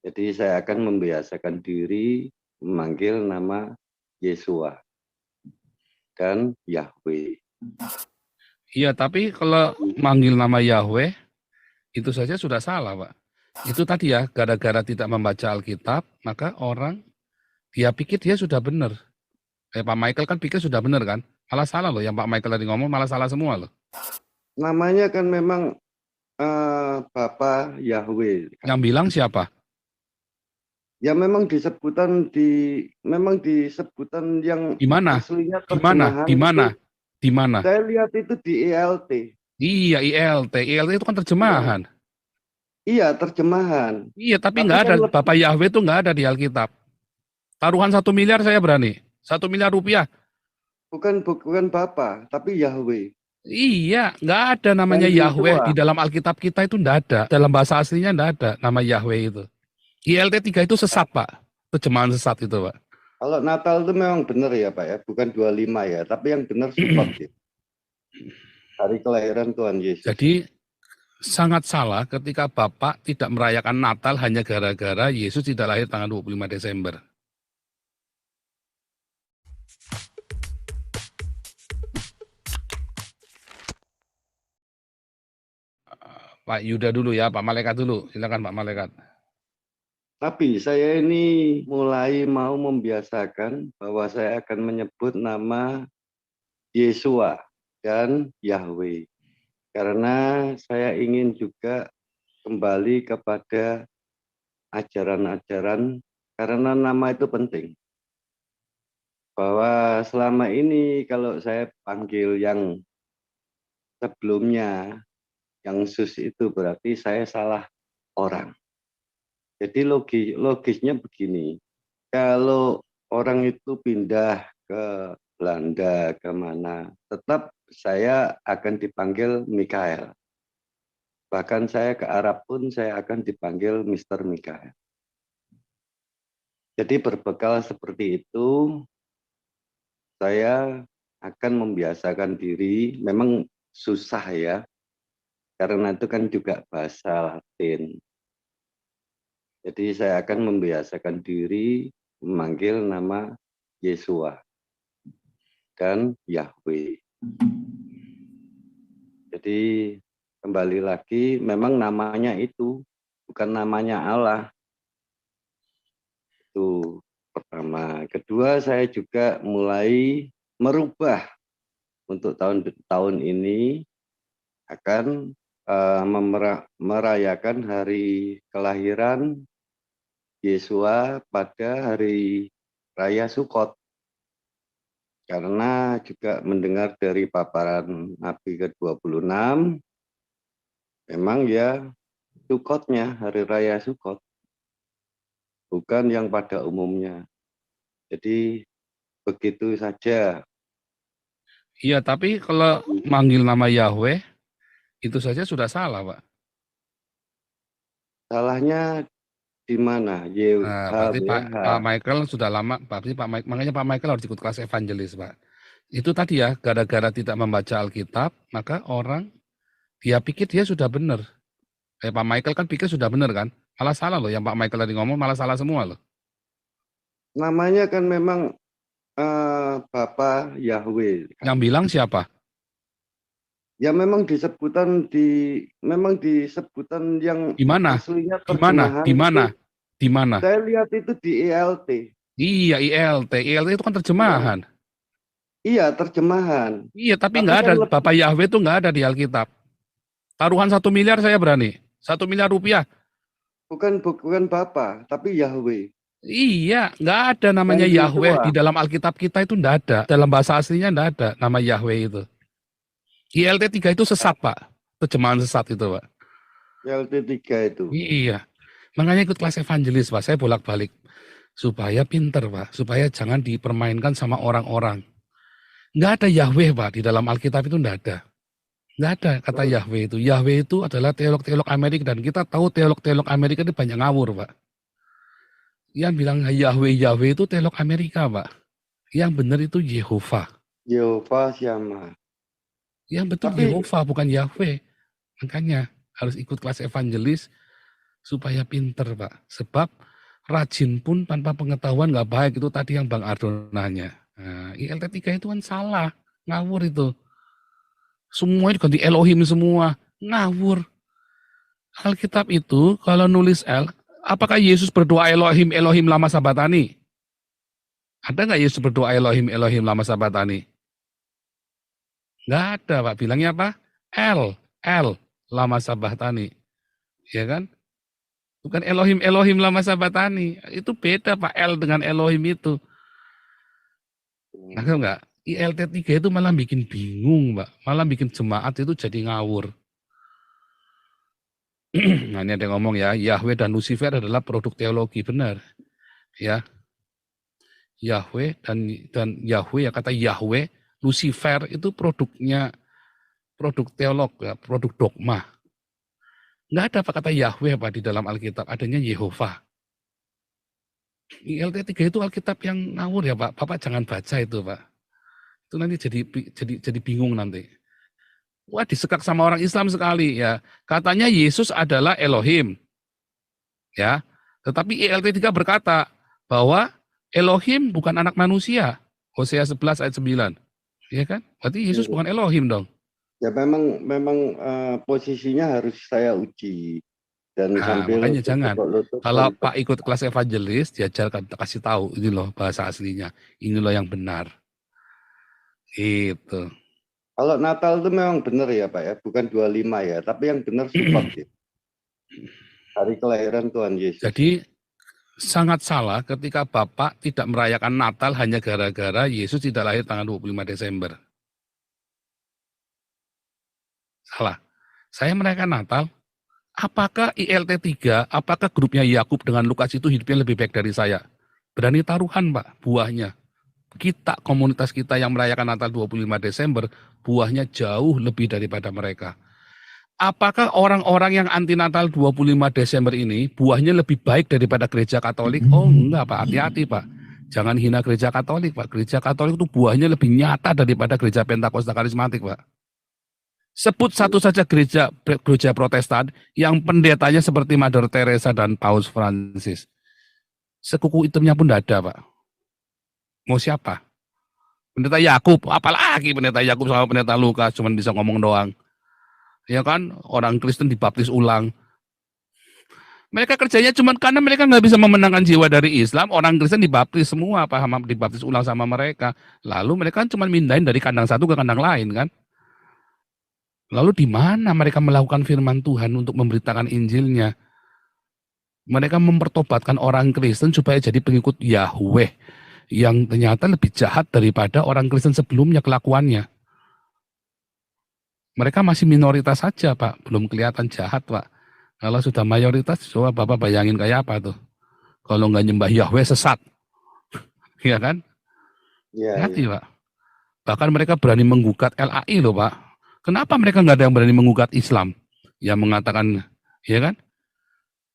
Jadi saya akan membiasakan diri memanggil nama Yesua dan Yahweh. Iya, tapi kalau manggil nama Yahweh, itu saja sudah salah, Pak. Itu tadi ya, gara-gara tidak membaca Alkitab, maka orang, dia pikir dia sudah benar. Pak Michael kan pikir sudah benar kan? Malah salah loh, yang Pak Michael tadi ngomong malah salah semua loh. Namanya kan memang Bapa Yahweh. Yang bilang siapa? Ya memang disebutan yang Di mana? aslinya Di mana? terjemahan Di mana? itu. Di mana? Saya lihat itu di ELT. Iya, ILT. ILT itu kan terjemahan. Iya, terjemahan. Iya, tapi Tapi nggak kan ada, lebih, Bapak Yahweh itu nggak ada di Alkitab. Taruhan 1 miliar saya berani. 1 miliar rupiah. bukan Bapa, tapi Yahweh Iya, nggak ada namanya dan Yahweh di Yesua. dalam Alkitab kita itu nggak ada. Dalam bahasa aslinya nggak ada nama Yahweh itu. ILT 3 itu sesat, Pak. Terjemahan sesat itu, Pak. Kalau Natal itu memang benar ya Pak ya, bukan 25 ya, tapi yang benar Sukot ya. Hari kelahiran Tuhan Yesus. Jadi sangat salah ketika Bapak tidak merayakan Natal hanya gara-gara Yesus tidak lahir tanggal 25 Desember. Pak Yuda dulu ya, Pak Malaikat dulu. Silakan Pak Malaikat. Tapi saya ini mulai mau membiasakan bahwa saya akan menyebut nama Yesua dan Yahweh. Karena saya ingin juga kembali kepada ajaran-ajaran, karena nama itu penting. Bahwa selama ini kalau saya panggil yang sebelumnya, yang sus itu berarti saya salah orang. Jadi logisnya begini, kalau orang itu pindah ke Belanda kemana, tetap saya akan dipanggil Mikael. Bahkan saya ke Arab pun saya akan dipanggil Mr. Mikael. Jadi berbekal seperti itu, saya akan membiasakan diri, memang susah ya, karena itu kan juga bahasa Latin. Jadi saya akan membiasakan diri memanggil nama Yesua dan Yahweh. Jadi kembali lagi, memang namanya itu, bukan namanya Allah. Itu pertama. Kedua, saya juga mulai merubah untuk tahun ini akan merayakan hari kelahiran Yesua pada hari Raya Sukot. Karena juga mendengar dari paparan Nabi ke-26, memang ya Sukotnya, hari Raya Sukot. Bukan yang pada umumnya. Jadi begitu saja. Iya, tapi kalau manggil nama Yahweh, itu saja sudah salah, Pak. Salahnya di mana? Nah, berarti Pak Michael sudah lama, makanya Pak Michael harus ikut kelas evangelis, Pak. Itu tadi ya, gara-gara tidak membaca Alkitab, maka orang, dia pikir dia sudah benar. Pak Michael kan pikir sudah benar kan? Malah salah loh, yang Pak Michael tadi ngomong malah salah semua loh. Namanya kan memang Bapa Yahweh. Yang bilang siapa? Ya memang disebutan yang Di mana? aslinya Di mana? terjemahan Di mana? itu. Di mana? Saya lihat itu di ELT. Iya, ILT. ILT itu kan terjemahan. Iya, terjemahan. Iya, tapi Tapi nggak kan ada. lebih, Bapak Yahweh itu nggak ada di Alkitab. Taruhan 1 miliar saya berani. 1 miliar rupiah. bukan Bapa, tapi Yahweh Iya, nggak ada namanya dan Yahweh Yesua. di dalam Alkitab kita itu nggak ada. Dalam bahasa aslinya nggak ada nama Yahweh itu. ILT 3 itu sesat, Pak. Terjemahan sesat itu, Pak. ELT 3 itu. Iya. Makanya ikut kelas evangelis, Pak. Saya bolak-balik. Supaya pinter, Pak. Supaya jangan dipermainkan sama orang-orang. Nggak ada Yahweh, Pak. Di dalam Alkitab itu nggak ada. Nggak ada kata Yahweh itu. Yahweh itu adalah teolog-teolog Amerika. Dan kita tahu teolog-teolog Amerika itu banyak ngawur, Pak. Yang bilang Yahweh itu teolog Amerika, Pak. Yang benar itu Yehova. Yehova Syama. Yang betul Tapi Yehova, bukan Yahweh. Makanya harus ikut kelas evangelis supaya pinter, Pak. Sebab rajin pun tanpa pengetahuan nggak baik, itu tadi yang Bang Ardo nanya. Nah, ILT3 itu kan salah, ngawur itu. Semua diganti Elohim semua, ngawur. Alkitab itu kalau nulis L, apakah Yesus berdoa Elohim, Elohim lama sabatani? Ada nggak Yesus berdoa Elohim, Elohim lama sabatani? Nggak ada, Pak. Bilangnya apa? L lama sabatani. Ya kan? Bukan Elohim, Elohim lama sabatani. Itu beda, Pak. L dengan Elohim itu. Nah, enggak? ILT3 itu malah bikin bingung, Pak. Malah bikin jemaat itu jadi ngawur. Nah, ini ada yang ngomong ya, Yahweh dan Lucifer adalah produk teologi, benar. Ya, Yahweh dan Yahweh, ya kata Yahweh, Lucifer itu produk teolog, ya, produk dogma. Nggak ada apa kata Yahweh Pak di dalam Alkitab, adanya Yehova. ILT3 itu Alkitab yang ngawur ya Pak. Bapak jangan baca itu Pak. Itu nanti jadi bingung nanti. Wah, disekak sama orang Islam sekali ya. Katanya Yesus adalah Elohim. Ya. Tetapi ILT3 berkata bahwa Elohim bukan anak manusia. Hosea 11 ayat 9. Ya kan? Berarti Yesus bukan Elohim dong. Ya memang posisinya harus saya uji dan Nah, sambil makanya jangan. Kalau untuk Pak ikut kelas evangelis, diajarkan, kasih tahu ini loh bahasa aslinya. Ini loh yang benar. Itu. Kalau Natal itu memang benar ya Pak ya, bukan 25 ya, tapi yang benar Sukot ya. Hari kelahiran Tuhan Yesus. Jadi sangat salah ketika Bapak tidak merayakan Natal hanya gara-gara Yesus tidak lahir tanggal 25 Desember. Salah. Saya merayakan Natal, apakah ILT3, apakah grupnya Yakub dengan Lukas itu hidupnya lebih baik dari saya? Berani taruhan Pak, buahnya. Kita, komunitas kita yang merayakan Natal 25 Desember, buahnya jauh lebih daripada mereka. Apakah orang-orang yang anti Natal 25 Desember ini, buahnya lebih baik daripada gereja Katolik? Oh enggak Pak, hati-hati Pak. Jangan hina gereja Katolik Pak. Gereja Katolik itu buahnya lebih nyata daripada gereja Pentakosta Karismatik Pak. Sebut satu saja gereja Protestan yang pendetanya seperti Mother Teresa dan Paus Francis. Sekuku hitamnya pun tidak ada Pak. Mau siapa? Pendeta Yakub, apalagi pendeta Yakub sama pendeta Lukas cuma bisa ngomong doang. Ya kan, orang Kristen dibaptis ulang. Mereka kerjanya cuma karena mereka nggak bisa memenangkan jiwa dari Islam, orang Kristen dibaptis semua, paham, dibaptis ulang sama mereka. Lalu mereka cuma mindahin dari kandang satu ke kandang lain kan. Lalu di mana mereka melakukan firman Tuhan untuk memberitakan Injilnya? Mereka mempertobatkan orang Kristen supaya jadi pengikut Yahweh yang ternyata lebih jahat daripada orang Kristen sebelumnya kelakuannya. Mereka masih minoritas saja Pak, belum kelihatan jahat Pak. Kalau sudah mayoritas, coba Bapak bayangin kayak apa tuh. Kalau nggak nyembah Yahweh sesat. Iya kan? Iya. Hati Pak. Bahkan mereka berani menggugat LAI loh Pak. Kenapa mereka nggak ada yang berani menggugat Islam? Yang mengatakan, ya kan?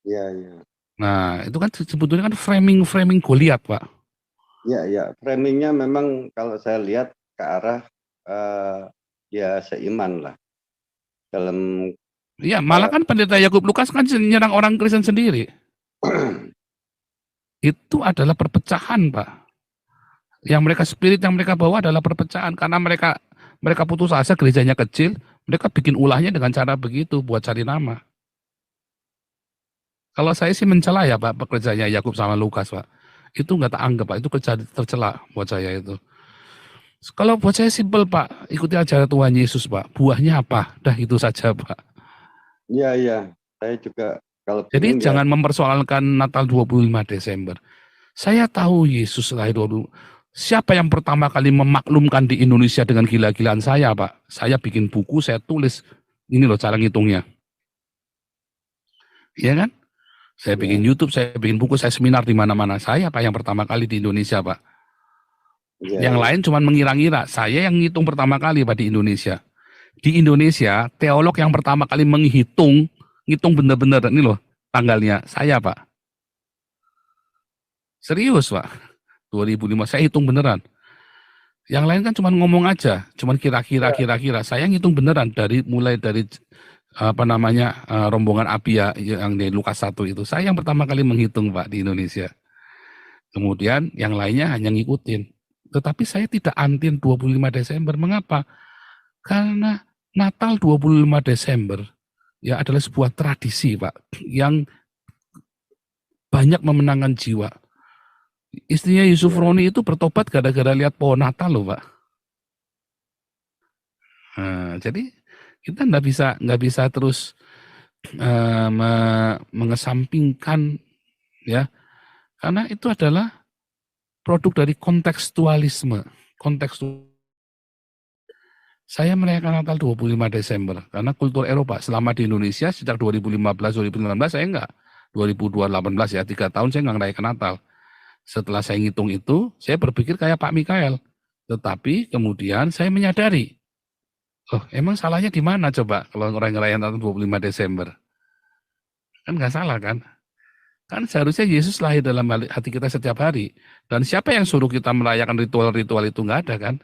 Iya. Nah, itu kan sebetulnya kan framing Goliat Pak. Iya. Framingnya memang kalau saya lihat ke arah ya seiman lah. Dalam Iya, malah kan pendeta Yakub Lukas kan menyerang orang Kristen sendiri. Itu adalah perpecahan, Pak. Yang mereka spirit yang mereka bawa adalah perpecahan karena mereka putus asa, gerejanya kecil, mereka bikin ulahnya dengan cara begitu buat cari nama. Kalau saya sih mencela ya Pak pekerjaannya Yakub sama Lukas Pak. Itu nggak tak anggap Pak, itu kerja tercela buat saya itu. Kalau buat saya simpel Pak, ikuti ajaran Tuhan Yesus Pak. Buahnya apa? Dah itu saja Pak. Iya. Saya juga kalau Jadi jangan mempersoalkan Natal 25 Desember. Saya tahu Yesus lahir 20. Siapa yang pertama kali memaklumkan di Indonesia dengan gila-gilaan saya, Pak? Saya bikin buku, saya tulis. Ini loh cara ngitungnya. Iya kan? Saya bikin YouTube, saya bikin buku, saya seminar di mana-mana. Saya Pak yang pertama kali di Indonesia, Pak. Yang lain cuma mengira-ngira. Saya yang ngitung pertama kali, Pak, di Indonesia. Di Indonesia, teolog yang pertama kali ngitung bener-bener, ini loh tanggalnya, saya Pak. Serius Pak. 2005 saya hitung beneran. Yang lain kan cuma ngomong aja, cuma kira-kira. Saya ngitung beneran mulai dari rombongan Abia yang di Lukas 1 itu. Saya yang pertama kali menghitung, Pak, di Indonesia. Kemudian yang lainnya hanya ngikutin. Tetapi saya tidak antin 25 Desember. Mengapa? Karena Natal 25 Desember ya adalah sebuah tradisi, Pak, yang banyak memenangkan jiwa. Istrinya Yusuf Ya. Roni itu bertobat gara-gara lihat pohon Natal loh, Pak. Nah, jadi kita nggak bisa terus mengesampingkan ya, karena itu adalah produk dari kontekstualisme. Saya merayakan Natal 25 Desember karena kultur Eropa selama di Indonesia sejak 2015-2016 saya enggak. 2018 ya, 3 tahun saya enggak merayakan Natal. Setelah saya ngitung itu, saya berpikir kayak Pak Mikael. Tetapi kemudian saya menyadari, oh emang salahnya di mana coba kalau orang ngerayain Natal 25 Desember? Kan nggak salah kan? Kan seharusnya Yesus lahir dalam hati kita setiap hari. Dan siapa yang suruh kita merayakan ritual-ritual itu? Nggak ada kan?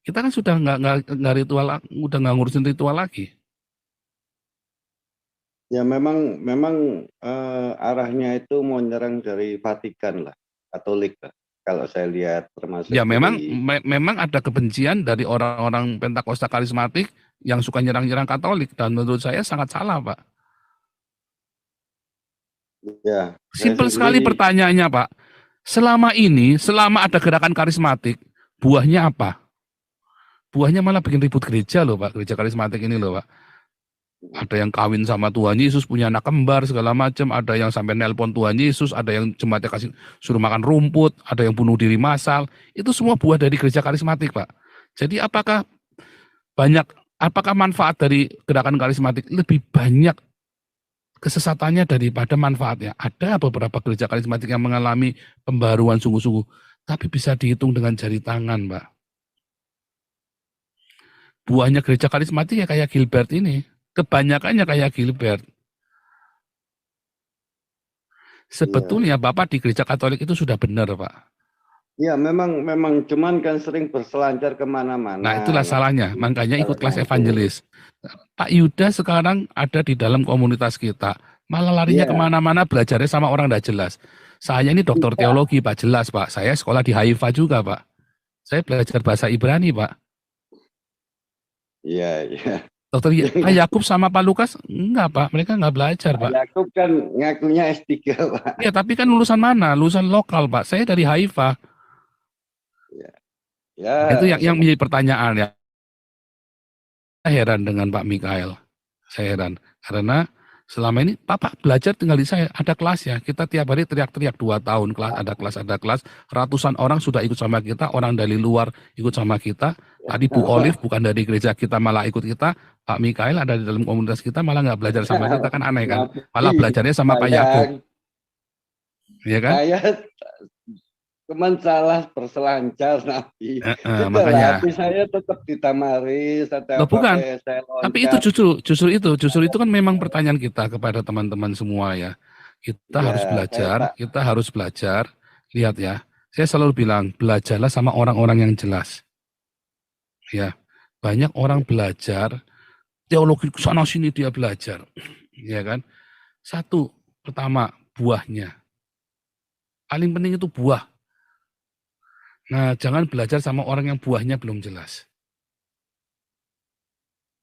Kita kan sudah nggak ritual, udah nggak ngurusin ritual lagi. Ya memang arahnya itu mau nyerang dari Vatikan lah, Katolik lah. Kalau saya lihat termasuk Ya memang dari memang ada kebencian dari orang-orang Pentakosta karismatik yang suka nyerang-nyerang Katolik dan menurut saya sangat salah, Pak. ya saya Simpel sekali sendiri pertanyaannya, Pak. Selama ada gerakan karismatik, buahnya apa? Buahnya malah bikin ribut gereja loh, Pak. Gereja karismatik ini loh, Pak. Ada yang kawin sama Tuhan Yesus, punya anak kembar segala macam, ada yang sampai nelpon Tuhan Yesus, ada yang jemaatnya kasih suruh makan rumput, ada yang bunuh diri massal. Itu semua buah dari gereja karismatik, Pak. Jadi apakah manfaat dari gerakan karismatik lebih banyak kesesatannya daripada manfaatnya? Ada beberapa gereja karismatik yang mengalami pembaruan sungguh-sungguh, tapi bisa dihitung dengan jari tangan, Pak. Buahnya gereja karismatik ya kayak Gilbert ini. Kebanyakannya kayak Gilbert. Sebetulnya Bapak di gereja Katolik itu sudah benar, Pak. ya memang cuman kan sering berselancar kemana-mana. Nah, itulah salahnya. Makanya ikut kelas evangelis. Pak Yuda sekarang ada di dalam komunitas kita. Malah larinya Iya, kemana-mana belajarnya sama orang tidak jelas. Saya ini dokter iya, teologi, Pak. Jelas, Pak. Saya sekolah di Haifa juga, Pak. Saya belajar bahasa Ibrani, Pak. iya, iya. Dokter Pak Yakub sama Pak Lukas, enggak, Pak. Mereka enggak belajar, Pak Pak. Yakub kan ngakunya S3, Pak. Ya, tapi kan lulusan mana? Lulusan lokal, Pak. Saya dari Haifa. Ya, Itu ya yang menjadi pertanyaan ya. Saya heran dengan Pak Mikael. Saya heran. Karena selama ini Papa belajar tinggal di saya. Ada kelasnya. Kita tiap hari teriak-teriak 2 tahun kelas, ada kelas. Ratusan orang sudah ikut sama kita. Orang dari luar ikut sama kita. Tadi Bu Olive bukan dari gereja kita malah ikut kita. Pak Mikael ada di dalam komunitas kita malah nggak belajar sama kita, kan aneh kan. Malah belajarnya sama Pak Yakub. Iya kan? Saya cuman salah berselancar Nabi. Makanya. Tapi saya tetap di Tamaris, Loh, bukan. saya Tapi itu loncat. justru itu kan memang pertanyaan kita kepada teman-teman semua ya. Kita harus Ya, belajar. Lihat ya, saya selalu bilang, belajarlah sama orang-orang yang jelas. Ya, banyak orang belajar, teologi sana sini dia belajar. Ya kan? Satu, pertama, buahnya. Paling penting itu buah. Nah, jangan belajar sama orang yang buahnya belum jelas.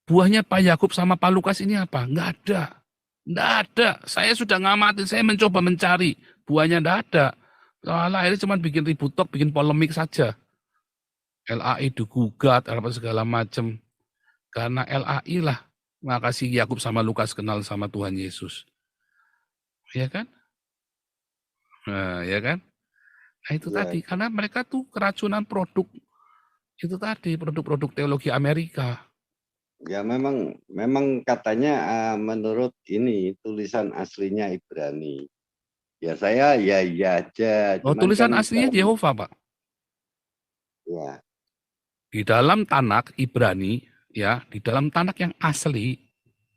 Buahnya Pak Yakub sama Pak Lukas ini apa? Nggak ada. Nggak ada. Saya sudah ngamatin, saya mencoba mencari. Buahnya nggak ada. Soalnya akhirnya cuma bikin ribut tok, bikin polemik saja. LAI digugat, apa segala macam. Karena LAI lah makasih Yakub sama Lukas kenal sama Tuhan Yesus. Ya kan? Nah, ya kan? Nah itu ya, tadi, karena mereka tuh keracunan produk, itu tadi, produk-produk teologi Amerika. ya memang katanya menurut ini tulisan aslinya Ibrani. Ya saya ya aja, Oh, cuman tulisan kan aslinya Yehova, Pak. ya, Di dalam Tanak Ibrani, ya, di dalam Tanak yang asli,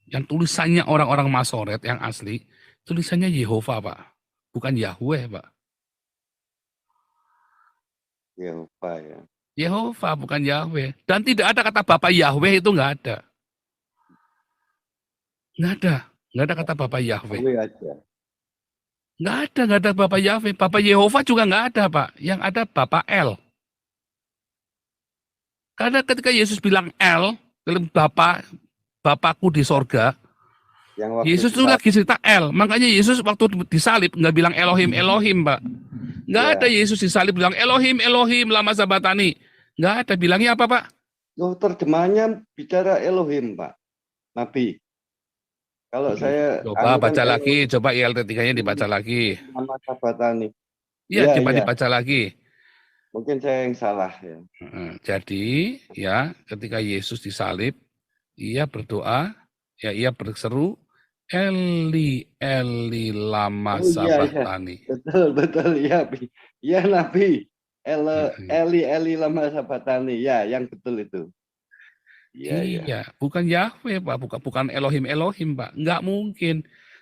yang tulisannya orang-orang Masoret yang asli, tulisannya Yehova, Pak. Bukan Yahweh, Pak. Yehova ya. Yehova, bukan Yahweh. Dan tidak ada kata Bapak Yahweh, itu nggak ada. Nggak ada kata Bapak Yahweh. Yahweh aja. Nggak ada Bapak Yahweh. Bapak Yehova juga nggak ada, Pak. Yang ada Bapak El. Karena ketika Yesus bilang El, Bapak, Bapakku di sorga, Yang waktu Yesus itu disalib. lagi cerita El. Makanya Yesus waktu disalib nggak bilang Elohim, Elohim, Pak. Nggak ada Ya. Yesus disalib bilang Elohim, Elohim, lama sabatani. Nggak ada. Bilangnya apa, Pak? Loh, terjemahannya bicara Elohim, Pak. Nabi. Kalau saya Coba kan baca lagi, Elohim coba ILT3-nya dibaca lagi. nama Sabatani. Iya, Iya, coba iya. dibaca lagi. Mungkin saya yang salah ya. Jadi, ya, ketika Yesus disalib, ia berdoa, ya ia berseru, Eli, Eli, lama Oh iya, iya. sabatani. Betul, betul. Iya, iya Nabi. Eli, Eli lama Sabatani. Ya, yang betul itu. Iya, iya. Iya, bukan Yahweh, Pak, bukan Elohim, Elohim, Pak. Nggak mungkin.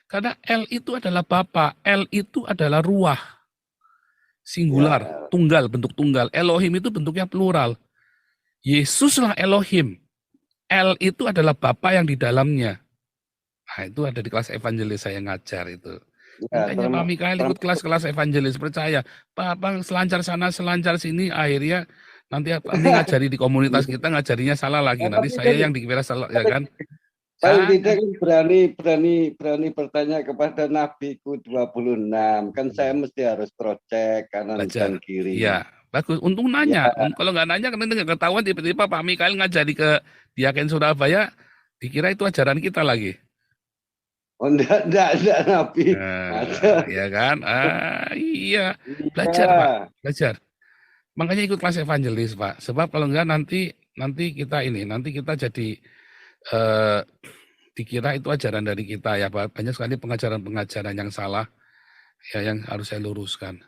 Karena El itu adalah Bapa, El itu adalah ruah, singular, Ya, tunggal, bentuk tunggal. Elohim itu bentuknya plural. Yesuslah Elohim. El itu adalah Bapa yang di dalamnya. Nah, itu ada di kelas evangelis saya ngajar itu. ya Makanya Pak Mikael ikut kelas-kelas evangelis, percaya. Pak Bang selancar sana, selancar sini, akhirnya nanti ngajari di komunitas kita, ngajarinya salah lagi. Nanti tapi saya kan, yang dikira salah, ya kan? paling tidak Jangan. kan berani bertanya kepada Nabiku 26. Kan saya mesti harus crosscheck kanan dan Belajar. kiri. Iya, bagus. Untung Ya, nanya. Kalau nggak nanya, kan nanti nggak ketahuan tiba-tiba Pak Mikael ngajari ke Diaken Surabaya, dikira itu ajaran kita lagi. oh enggak Nabi. Ya kan? Iya. Belajar, Iya. Pak. Belajar. Makanya ikut kelas evangelis, Pak. Sebab kalau enggak nanti kita jadi dikira itu ajaran dari kita ya, Pak. Banyak sekali pengajaran-pengajaran yang salah ya yang harus saya luruskan.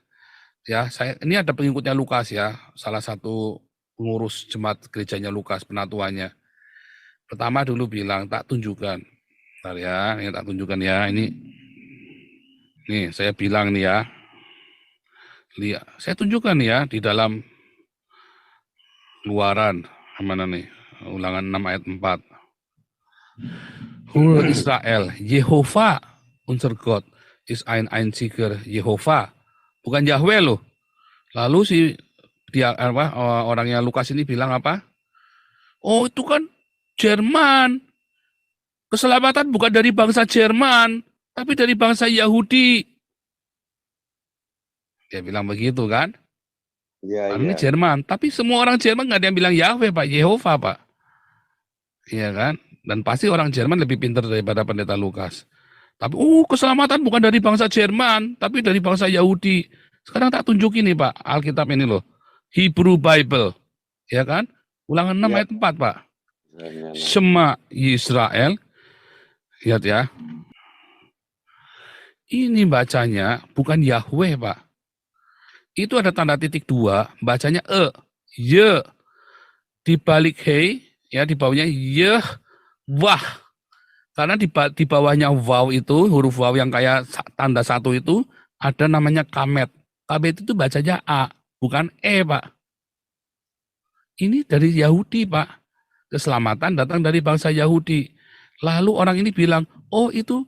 Ya, ini ada pengikutnya Lukas ya, salah satu pengurus jemaat gerejanya Lukas, penatuannya. Pertama dulu bilang, tak tunjukkan. Bentar ya, ini tak tunjukkan ya, ini. Nih, saya bilang nih ya. Lihat, saya tunjukkan ya di dalam Luaran, mana nih? Ulangan 6 ayat 4. Hur Israel, Yehova, unser Gott, ist ein einziger Yehova. Bukan Yahweh loh. Lalu orangnya Lukas ini bilang apa? Oh, itu kan Jerman. Keselamatan bukan dari bangsa Jerman, tapi dari bangsa Yahudi. Dia bilang begitu kan? Iya, Ini iya. Jerman, tapi semua orang Jerman nggak ada yang bilang Yahweh, Pak, Yehova, Pak. Iya kan? Dan pasti orang Jerman lebih pintar daripada pendeta Lukas. Tapi, keselamatan bukan dari bangsa Jerman, tapi dari bangsa Yahudi. Sekarang tak tunjukin nih, Pak, Alkitab ini loh. Hebrew Bible. Ya kan? Ulangan 6 Ya. ayat 4, Pak. Shema Yisrael. Lihat ya. Ini bacanya bukan Yahweh, Pak. Itu ada tanda titik 2, bacanya ye. Di balik hei, ya di bawahnya wah. Karena di bawahnya waw itu, huruf waw yang kayak tanda 1 itu, ada namanya kamet. Kamet itu bacanya A, bukan E, Pak. Ini dari Yahudi, Pak. Keselamatan datang dari bangsa Yahudi. Lalu orang ini bilang, oh itu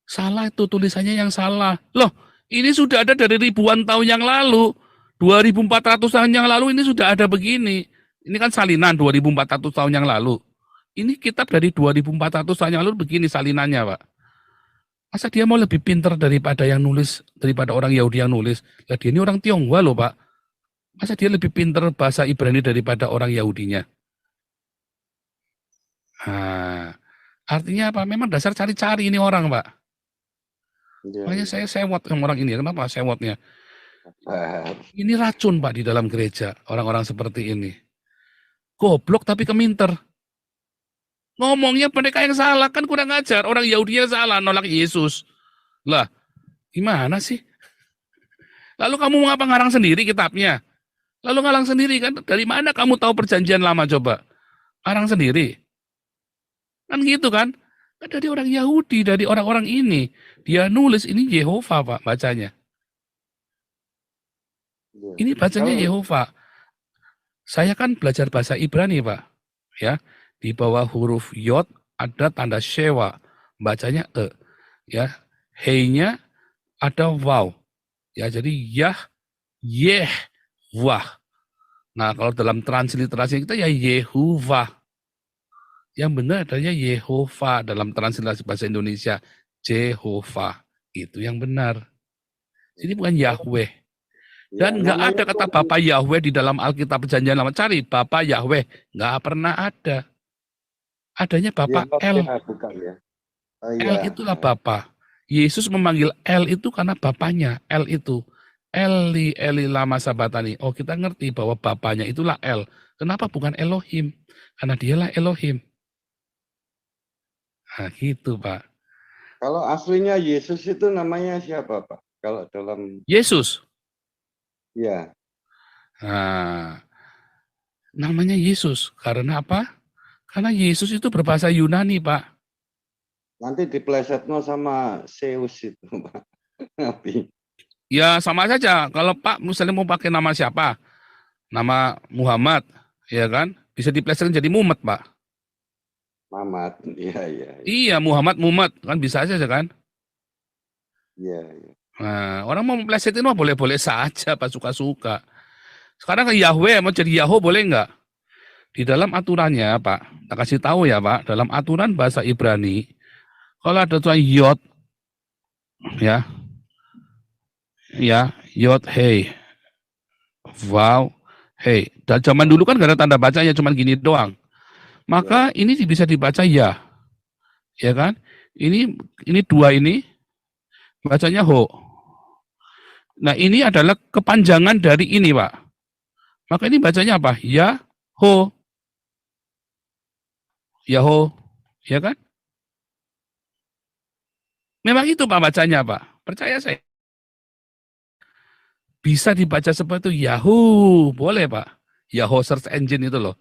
salah, itu tulisannya yang salah. Loh, ini sudah ada dari ribuan tahun yang lalu. 2400 tahun yang lalu ini sudah ada begini. Ini kan salinan 2400 tahun yang lalu. Ini kitab dari 2400 tahun yang lalu begini salinannya, Pak. Masa dia mau lebih pintar daripada yang nulis, daripada orang Yahudi yang nulis? Lah dia ini orang Tionghoa loh, Pak. Masa dia lebih pintar bahasa Ibrani daripada orang Yahudinya? Nah, artinya apa? Memang dasar cari-cari ini orang, Pak. Ya, Makanya saya sewot sama orang ini. Kenapa sewotnya? ya. Ini racun, Pak, di dalam gereja. Orang-orang seperti ini. Goblok tapi keminter. Ngomongnya mereka yang salah, kan kurang ajar. Orang Yahudi yang salah, nolak Yesus. Lah, gimana sih? Lalu kamu mengapa ngarang sendiri kitabnya? Lalu ngarang sendiri kan? Dari mana kamu tahu perjanjian lama coba? Ngarang sendiri. Kan gitu kan? Kan dari orang Yahudi, dari orang-orang ini. Dia nulis, ini Yehova, Pak, bacanya. Ini bacanya Yehova. Saya kan belajar bahasa Ibrani, Pak. Ya, di bawah huruf Yod ada tanda Shewa. bacanya ya. Hei-nya ada waw. Ya, jadi yah, yeh, wah. Nah, kalau dalam transliterasi kita ya Yehuwah. Yang benar adanya Yehova dalam transliterasi bahasa Indonesia. Jehovah. Itu yang benar. Ini bukan Yahweh. Ya, Dan nggak namanya ada kata Tuhan. Bapa Yahweh di dalam Alkitab Perjanjian Lama. Cari Bapa Yahweh. Nggak pernah ada. Adanya Ya, Bapa ya, El. bukan ya. Oh El ya. itulah Bapa. Yesus memanggil El itu karena Bapanya. El itu. Eli, Eli lama sabatani. Oh, kita ngerti bahwa Bapanya itulah El. Kenapa bukan Elohim? Karena dialah Elohim. Nah, gitu, Pak. Kalau aslinya Yesus itu namanya siapa, Pak? Kalau dalam Yesus. ya, Nah, namanya Yesus. Karena apa? Karena Yesus itu berbahasa Yunani, Pak. nanti diplesetno sama Zeus itu, Pak. Nabi. Ya, sama saja. Kalau Pak misalnya mau pakai nama siapa? Nama Muhammad, ya kan? Bisa diplesetkan jadi Muhammad, Pak. Mamat. Iya, iya, iya. Iya, Muhammad, kan bisa saja kan? Iya, iya. Nah, orang mau memplesetin mah boleh-boleh saja, Pak, suka-suka. Sekarang ke Yahweh, mau jadi Yahoo boleh nggak? Di dalam aturannya, Pak, tak kasih tahu ya, Pak, dalam aturan bahasa Ibrani, kalau ada tulisan Yod, ya, Yod, hey, wow, hey. Dan zaman dulu kan gak ada tanda bacanya, cuma gini doang. Maka ini bisa dibaca ya kan? Ini dua ini bacanya ho. Nah, ini adalah kepanjangan dari ini, Pak. Maka ini bacanya apa? Yaho. Yaho. Ya kan? Memang itu Pak bacanya, Pak. Percaya saya. Bisa dibaca seperti itu. Yahoo. Boleh, Pak. Yahoo search engine itu loh.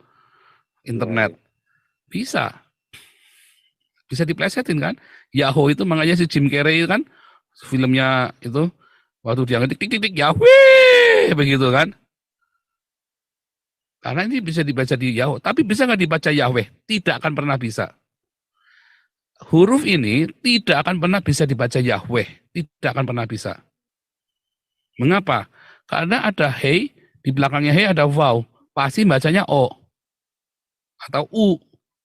Internet. Bisa. Bisa diplesetin kan? Yahoo itu makanya si Jim Carrey kan filmnya itu waktu dia ngetik tik tik tik Yahweh begitu kan? Karena ini bisa dibaca di Yahoo, tapi bisa nggak dibaca Yahweh? Tidak akan pernah bisa. Huruf ini tidak akan pernah bisa dibaca Yahweh, tidak akan pernah bisa. Mengapa? Karena ada hey, di belakangnya hey ada wow, pasti bacanya o atau u,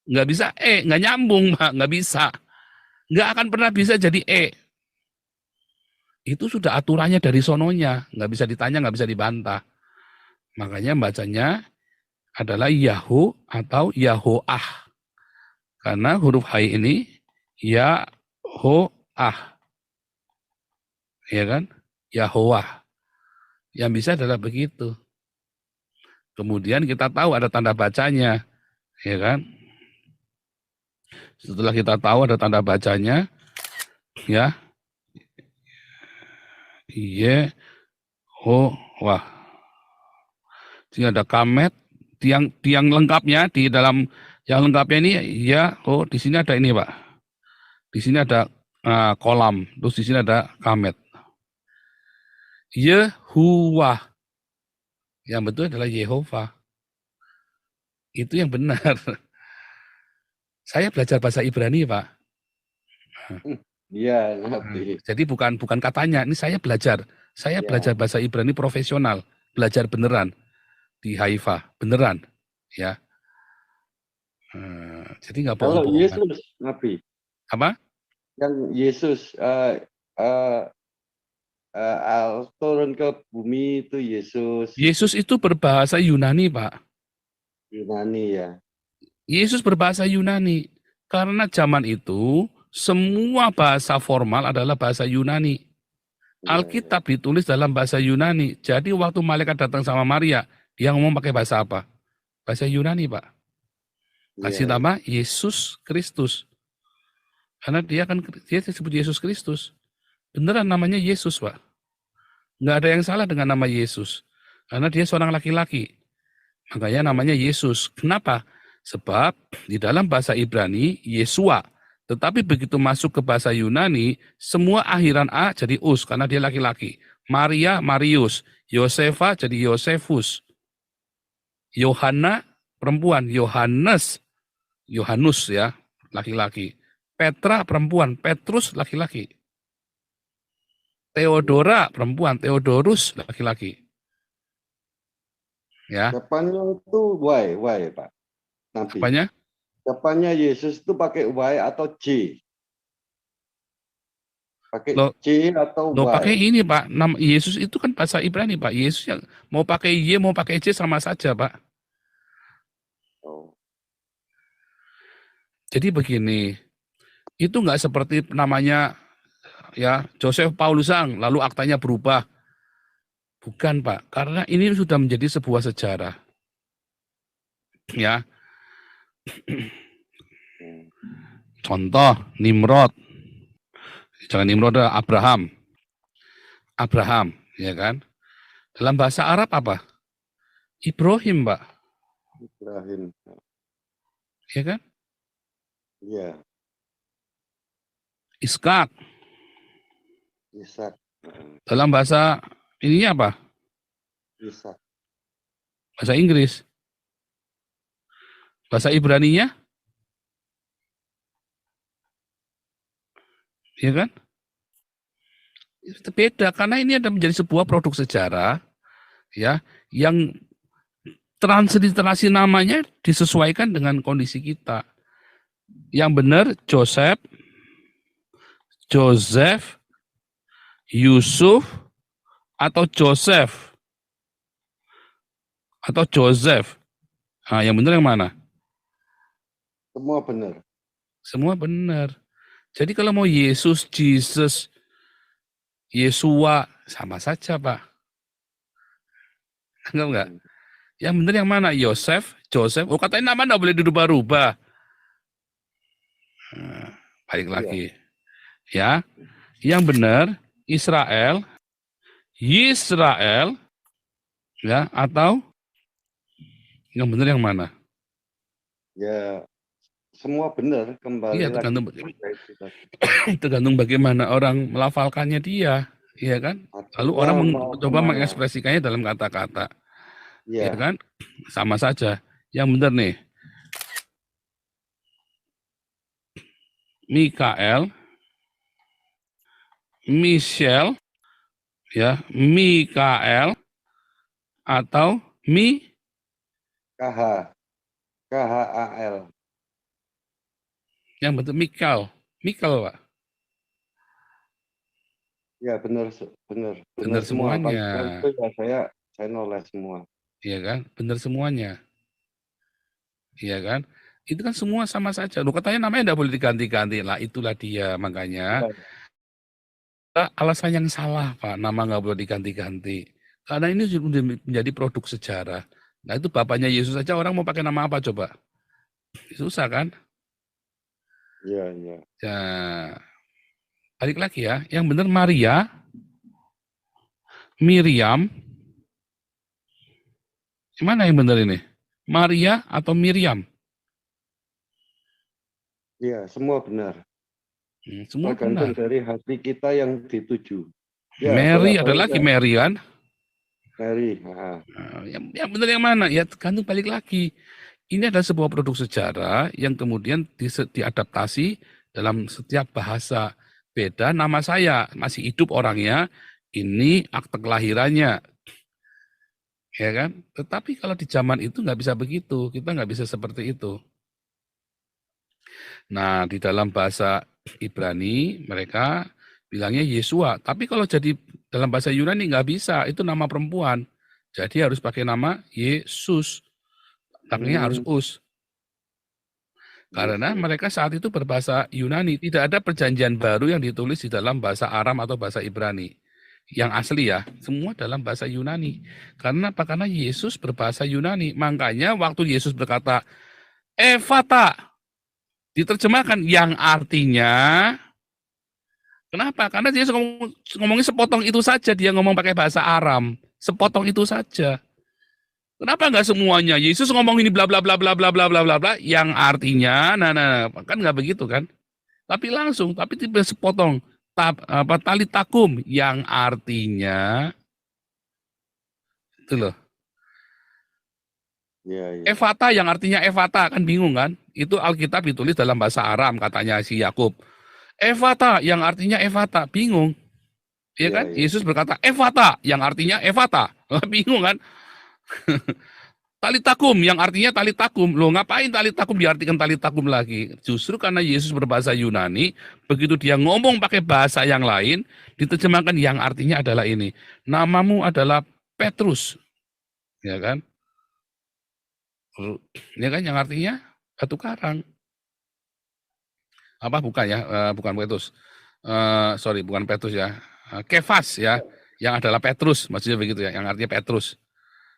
nggak bisa nggak nyambung, Pak, nggak bisa, nggak akan pernah bisa jadi Itu sudah aturannya dari sononya, nggak bisa ditanya, nggak bisa dibantah. Makanya bacanya adalah Yahu atau Yahoah. Karena huruf hai ini Yahoah. Ya kan? Yahoah. Yang bisa adalah begitu. Kemudian kita tahu ada tanda bacanya. Ya kan? Setelah kita tahu ada tanda bacanya, ya, Yehoah. Jadi ada kamet, tiang lengkapnya di dalam yang lengkapnya ini di sini ada ini, Pak. Di sini ada kolam, terus di sini ada kamet. Yehuwah. Yang betul adalah Yehova. Itu yang benar. Saya belajar bahasa Ibrani, Pak. Iya, Nabi. Jadi bukan katanya, ini saya belajar. Saya belajar bahasa Ibrani profesional, belajar beneran di Haifa, beneran, ya. Jadi nggak Kalau bohong-bohongan. Yesus, Nabi. Apa? Yang Yesus turun ke bumi itu Yesus. Yesus itu berbahasa Yunani, Pak. Yunani ya. Yesus berbahasa Yunani. Karena zaman itu, semua bahasa formal adalah bahasa Yunani. Alkitab ditulis dalam bahasa Yunani. Jadi waktu malaikat datang sama Maria, dia ngomong pakai bahasa apa? Bahasa Yunani, Pak. Kasih nama Yesus Kristus. Karena dia disebut Yesus Kristus. Beneran namanya Yesus, Pak. Nggak ada yang salah dengan nama Yesus. Karena dia seorang laki-laki. Makanya namanya Yesus. Kenapa? Sebab di dalam bahasa Ibrani, Yesua. Tetapi begitu masuk ke bahasa Yunani, semua akhiran A jadi us, karena dia laki-laki. Maria, Marius. Yosefa jadi Yosefus. Yohana, perempuan. Yohannes ya, laki-laki. Petra perempuan, Petrus laki-laki. Theodora perempuan, Theodorus laki-laki. Ya, Depannya itu Y, Pak. Nabi. apanya? Depannya Yesus itu pakai Y atau J? Pakai Lo, C atau lo pakai Y? ini Pak, nama Yesus itu kan bahasa Ibrani Pak. Yesus yang mau pakai Y, mau pakai C sama saja Pak. Oh. Jadi begini, itu nggak seperti namanya ya Joseph Paulusang, lalu aktanya berubah. Bukan Pak, karena ini sudah menjadi sebuah sejarah. Ya, Hmm. contoh Nimrod, jangan Nimrod, Abraham, ya kan? Dalam bahasa Arab apa? Ibrahim Pak, Ibrahim. ya kan? Iya, Iskak. Ishak. Dalam bahasa ininya apa? Ishak. Bahasa Inggris. Bahasa Ibraninya, ya kan? Itu beda karena ini ada menjadi sebuah produk sejarah ya yang transliterasi namanya disesuaikan dengan kondisi kita. Yang benar Joseph, Yusuf atau Joseph. Nah, yang benar yang mana? Semua benar. Semua benar. Jadi kalau mau Yesus, Jesus, Yesua sama saja, Pak. Enggak? Hmm. Yang benar yang mana? Joseph. Oh, katanya nama enggak boleh dirubah-rubah. Nah, balik lagi. Ya. Yang benar Israel, Yisrael, ya, atau yang benar yang mana? Ya, semua benar. Kembali Iya, lagi tergantung kepada itu tadi. tergantung bagaimana orang melafalkannya dia, iya kan? Lalu orang Artinya mau mencoba kemana? mengekspresikannya dalam kata-kata, ya Ya, kan? Sama saja. Yang benar nih, Mikael, Michelle, ya, Mikael atau KH, KHAL. yang bentuk Mikael, Pak. Ya, benar, benar, Benar semua. semuanya, Kalau itu ya saya noleh semua. iya kan? Benar semuanya, iya kan? Itu kan semua sama saja. Lu katanya namanya enggak boleh diganti-ganti lah, itulah dia makanya. Ya, Alasan yang salah, Pak, nama nggak boleh diganti-ganti. Karena ini sudah menjadi produk sejarah. Nah itu bapaknya Yesus saja orang mau pakai nama apa coba? Susah kan? ya, ya. Ya, balik lagi ya. Yang benar Maria, Miriam. Gimana yang benar ini? Maria atau Miriam? Ya, semua benar. Semua Tergantung benar. dari hati kita yang dituju. Ya, Mary ada bolak-balik lagi ya. Mary kan? Mary. Nah, yang benar yang mana? Ya tergantung balik lagi. Ini adalah sebuah produk sejarah yang kemudian diadaptasi dalam setiap bahasa. Beda nama saya, masih hidup orangnya, ini akte kelahirannya. Ya kan? Tetapi kalau di zaman itu nggak bisa begitu, kita nggak bisa seperti itu. Nah, di dalam bahasa Ibrani mereka bilangnya Yesua. Tapi kalau jadi dalam bahasa Yunani nggak bisa, itu nama perempuan. Jadi harus pakai nama Yesus. Pakainya harus us. Karena mereka saat itu berbahasa Yunani. Tidak ada perjanjian baru yang ditulis di dalam bahasa Aram atau bahasa Ibrani. Yang asli ya, semua dalam bahasa Yunani. Karena apa? Karena Yesus berbahasa Yunani. Makanya waktu Yesus berkata, Evata, diterjemahkan yang artinya, kenapa? Karena dia ngomongnya sepotong itu saja, dia ngomong pakai bahasa Aram. Sepotong itu saja. Kenapa nggak semuanya? Yesus ngomong ini bla bla bla bla bla bla bla bla bla yang artinya nah kan nggak begitu kan? Tapi langsung, tapi tiba sepotong tali takum yang artinya itu loh. Iya, iya. Efata yang artinya Efata, kan bingung kan? Itu Alkitab ditulis dalam bahasa Aram, katanya si Yakub. Efata yang artinya Efata, bingung. Iya Iya, kan? iya. Yesus berkata Efata yang artinya Efata. Bingung kan? Talitakum yang artinya talitakum. Loh, ngapain talitakum diartikan talitakum lagi? Justru karena Yesus berbahasa Yunani, begitu dia ngomong pakai bahasa yang lain, diterjemahkan yang artinya adalah ini. Namamu adalah Petrus. Ya kan? Ya kan, yang artinya batu karang. Apa bukan ya? Bukan Petrus. Sorry, bukan Petrus ya. Kefas ya, yang adalah Petrus, maksudnya begitu ya, yang artinya Petrus.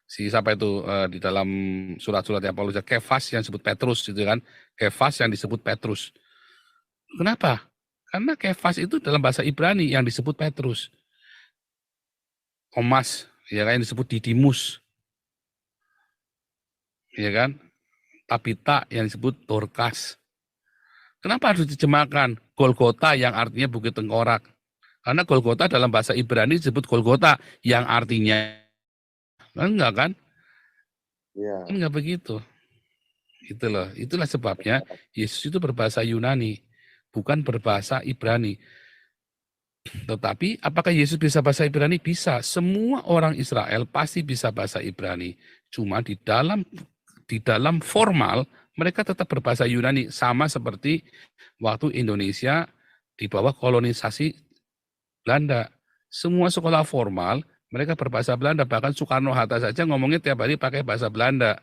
Si siapa itu di dalam surat-surat yang Paulus, Kefas yang disebut Petrus gitu kan. Kefas yang disebut Petrus. Kenapa? Karena Kefas itu dalam bahasa Ibrani yang disebut Petrus. Thomas, ya kan, yang disebut Didimus. Ya kan? Tabita yang disebut Dorcas. Kenapa harus diterjemahkan Golgota yang artinya Bukit Tengkorak? Karena Golgota dalam bahasa Ibrani disebut Golgota yang artinya enggak kan? Iya. Enggak begitu. Gitu loh. Itulah sebabnya Yesus itu berbahasa Yunani, bukan berbahasa Ibrani. Tetapi apakah Yesus bisa bahasa Ibrani? Bisa. Semua orang Israel pasti bisa bahasa Ibrani. Cuma di dalam formal mereka tetap berbahasa Yunani, sama seperti waktu Indonesia di bawah kolonisasi Belanda. Semua sekolah formal mereka berbahasa Belanda, bahkan Soekarno-Hatta saja ngomongnya tiap hari pakai bahasa Belanda.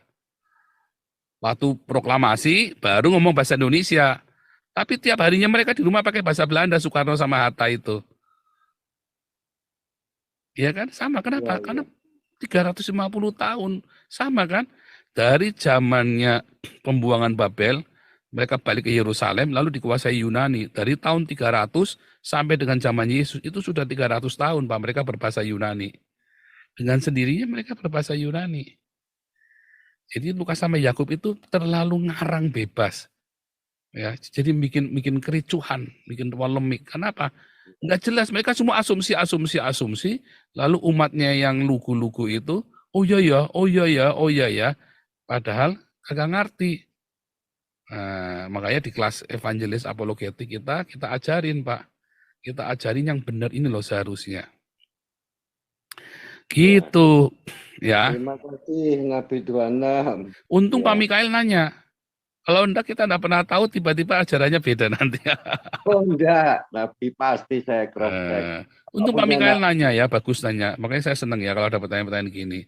Waktu proklamasi baru ngomong bahasa Indonesia. Tapi tiap harinya mereka di rumah pakai bahasa Belanda, Soekarno sama Hatta itu. Ya kan? Sama. Kenapa? Iya, Karena iya. 350 tahun. Sama kan? Dari zamannya pembuangan Babel, mereka balik ke Yerusalem, lalu dikuasai Yunani. Dari tahun 300 sampai dengan zaman Yesus, itu sudah 300 tahun, Pak, mereka berbahasa Yunani. Dengan sendirinya mereka berbahasa Yunani. Jadi Lukas sama Yakub itu terlalu ngarang bebas. Ya, jadi bikin kericuhan, bikin polemik. Kenapa? Nggak jelas, mereka semua asumsi, lalu umatnya yang lugu-lugu itu, oh iya ya, oh iya ya, oh iya ya, padahal agak ngerti. Nah, makanya di kelas evangelis apologetik kita ajarin, Pak. Kita ajarin yang benar ini loh seharusnya. Ya. Gitu, ya. Terima kasih Nabi 26. Untung Pak Ya. Mikael nanya. Kalau enggak kita enggak pernah tahu, tiba-tiba ajarannya beda nanti. Oh enggak, Nabi pasti saya cross check. Untung Pak Apapun yang Mikael Nabi. nanya ya, bagus nanya. Makanya saya senang ya kalau ada pertanyaan-pertanyaan gini.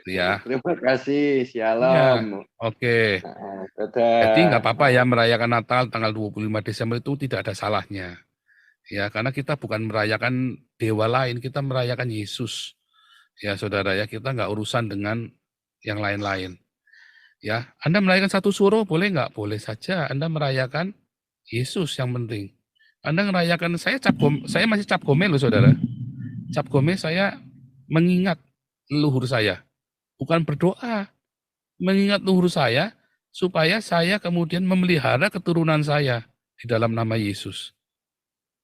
Ya. Terima kasih, Ya, shalom. oke. Jadi nggak Dadah. apa-apa ya merayakan Natal tanggal 25 Desember itu tidak ada salahnya. Ya, karena kita bukan merayakan dewa lain, kita merayakan Yesus. Ya, saudara ya, kita nggak urusan dengan yang lain-lain. Ya, Anda merayakan satu suro boleh nggak? Boleh saja. Anda merayakan Yesus yang penting. Anda merayakan saya masih cap gome loh saudara. Cap gome saya mengingat leluhur saya, bukan berdoa. Mengingat leluhur saya supaya saya kemudian memelihara keturunan saya di dalam nama Yesus.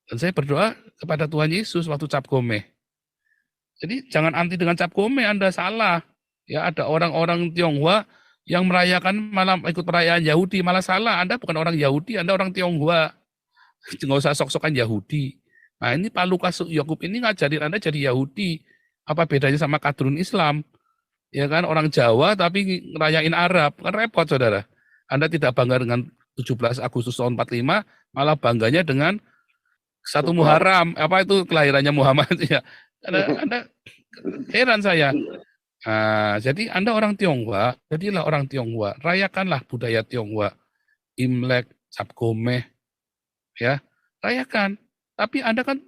Dan saya berdoa kepada Tuhan Yesus waktu cap gome. Jadi jangan anti dengan cap gome, Anda salah. Ya, ada orang-orang Tionghoa yang merayakan malah ikut perayaan Yahudi, malah salah. Anda bukan orang Yahudi, Anda orang Tionghoa. Nggak usah sok-sokan Yahudi. Nah, ini Pak Lukas Yakub ini ngajarin Anda jadi Yahudi. Apa bedanya sama kadrun Islam? Ya kan, orang Jawa tapi ngerayain Arab. Kan repot, saudara. Anda tidak bangga dengan 17 Agustus tahun 45, malah bangganya dengan 1 Super. Muharram. Apa itu kelahirannya Muhammad? Ya. Anda heran saya. Nah, jadi Anda orang Tionghoa, jadilah orang Tionghoa, rayakanlah budaya Tionghoa, Imlek, Cap Gomeh, ya, rayakan. Tapi Anda kan,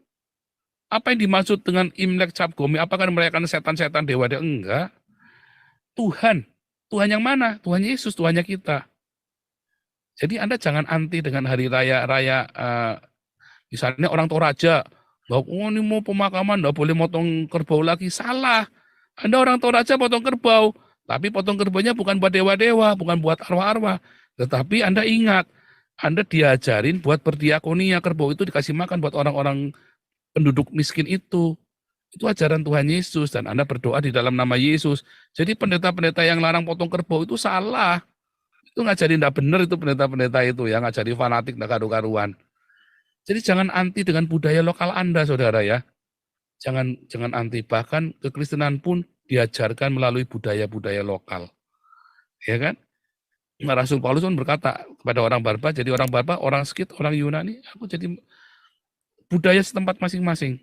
apa yang dimaksud dengan Imlek, Cap Gomeh? Apakah merayakan setan-setan dewa? Enggak. Tuhan yang mana? Tuhan Yesus, Tuhannya kita. Jadi Anda jangan anti dengan hari raya misalnya orang Toraja, oh ini mau pemakaman, nggak boleh motong kerbau lagi, salah. Anda orang Toraja potong kerbau, tapi potong kerbaunya bukan buat dewa-dewa, bukan buat arwah-arwah. Tetapi Anda ingat, Anda diajarin buat berdiakonia, kerbau itu dikasih makan buat orang-orang penduduk miskin itu. Itu ajaran Tuhan Yesus dan Anda berdoa di dalam nama Yesus. Jadi pendeta-pendeta yang larang potong kerbau itu salah. Itu ngajari enggak benar itu pendeta-pendeta itu ya, ngajari fanatik enggak karu-karuan. Jadi jangan anti dengan budaya lokal Anda, Saudara ya. Jangan anti, bahkan kekristenan pun diajarkan melalui budaya-budaya lokal. Ya kan? Nah, Rasul Paulus pun berkata kepada orang Barba, jadi orang Barba, orang Skit, orang Yunani, aku jadi budaya setempat masing-masing.